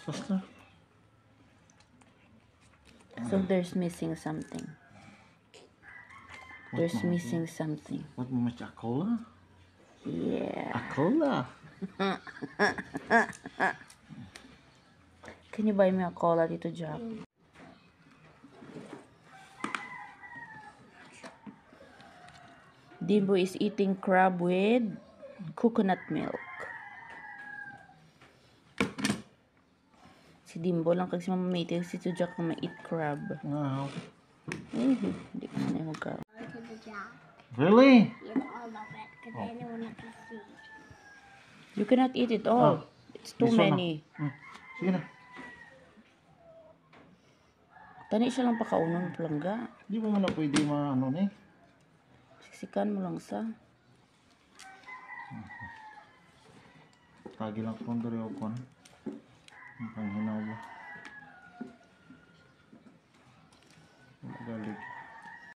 Basta. So there's missing something. There's missing something. What mo mas cola? Yeah. A cola. Can you buy me a cola, Tito Jack? Dimbo is eating crab with coconut milk. Si Dimbo lang kasi mamamitin si Tito Jack na ma-eat crab. Wow. Hindi ko na yung crab. Really? Eat all of it because anyone can see. You cannot eat it all. It's too This one, many. Sige na. Tani siya lang pakaunon palangga. Di ba na pwede ano ni? Siksikan mo lang sa. Tagi lang kung dari ako. Ang panghinaw ba?